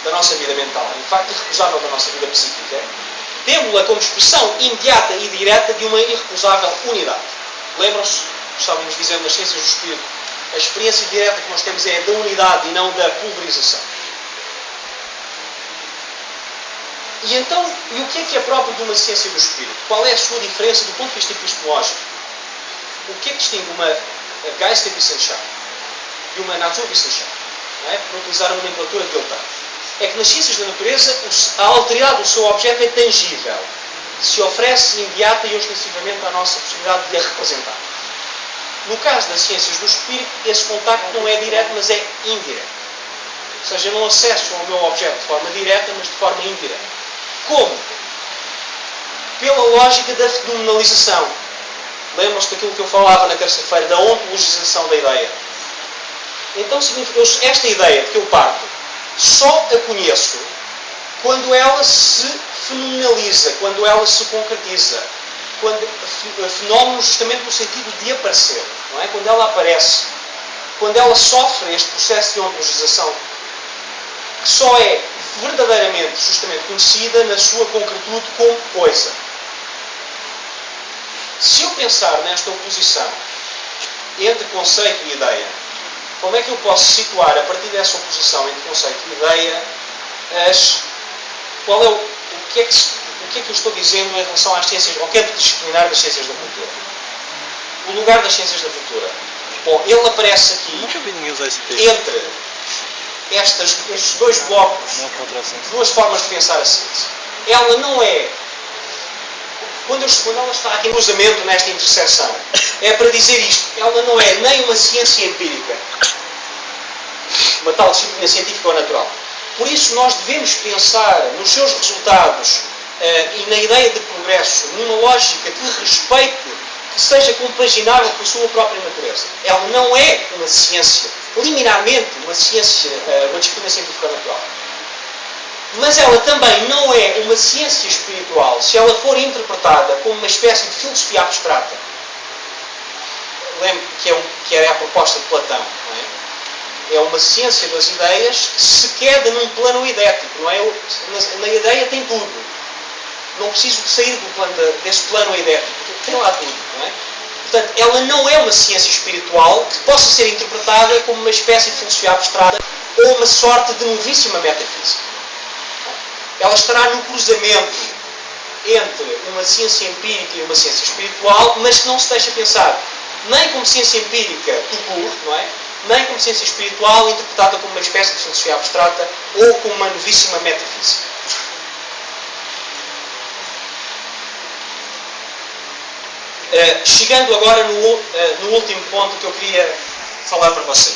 da nossa vida mental, em facto irrecusável da nossa vida psíquica, temos-la como expressão imediata e direta de uma irrecusável unidade. Lembram-se, estávamos dizendo nas ciências do espírito, a experiência direta que nós temos é da unidade e não da pulverização. E então, e o que é próprio de uma ciência do espírito? Qual é a sua diferença do ponto de vista epistemológico? O que é que distingue uma Geisteswissenschaft de uma Naturwissenschaft? Não é? Para utilizar a nomenclatura que ele tem. É que nas ciências da natureza a alteridade do seu objeto é tangível. Se oferece imediata e ostensivamente à nossa possibilidade de a representar. No caso das ciências do espírito, esse contacto não é direto, mas é indireto. Ou seja, eu não acesso ao meu objeto de forma direta, mas de forma indireta. Como? Pela lógica da fenomenalização. Lembram-se daquilo que eu falava na terça-feira, da ontologização da ideia. Então, esta ideia de que eu parto, só a conheço quando ela se fenomenaliza, quando ela se concretiza, quando fenómeno justamente no sentido de aparecer, não é? Quando ela aparece, quando ela sofre este processo de ontologização, que só é verdadeiramente, justamente conhecida na sua concretude como coisa. Se eu pensar nesta oposição entre conceito e ideia, como é que eu posso situar, a partir dessa oposição entre conceito e ideia, o que é que eu estou dizendo em relação às ciências, ao campo disciplinar das ciências da cultura? O lugar das ciências da cultura. Bom, ele aparece aqui entre estes dois blocos, duas formas de pensar a ciência. Ela não é, quando ela está aqui em cruzamento nesta interseção, é para dizer isto, ela não é nem uma ciência empírica, uma tal disciplina científica ou natural. Por isso nós devemos pensar nos seus resultados e na ideia de progresso, numa lógica que respeite, que seja compaginável com a sua própria natureza. Ela não é uma ciência, liminarmente uma ciência, uma disciplina científica natural. Mas ela também não é uma ciência espiritual se ela for interpretada como uma espécie de filosofia abstrata. Lembro que é a proposta de Platão, não é? É uma ciência das ideias que se queda num plano idético, não é? Na ideia tem tudo. Não preciso de sair desse plano idético, porque tem lá tudo, não é? Portanto, ela não é uma ciência espiritual que possa ser interpretada como uma espécie de filosofia abstrata ou uma sorte de novíssima metafísica. Ela estará no cruzamento entre uma ciência empírica e uma ciência espiritual, mas que não se deixa pensar nem como ciência empírica tout court, não é? Nem como ciência espiritual interpretada como uma espécie de filosofia abstrata ou como uma novíssima metafísica. Chegando agora no último ponto que eu queria falar para vocês.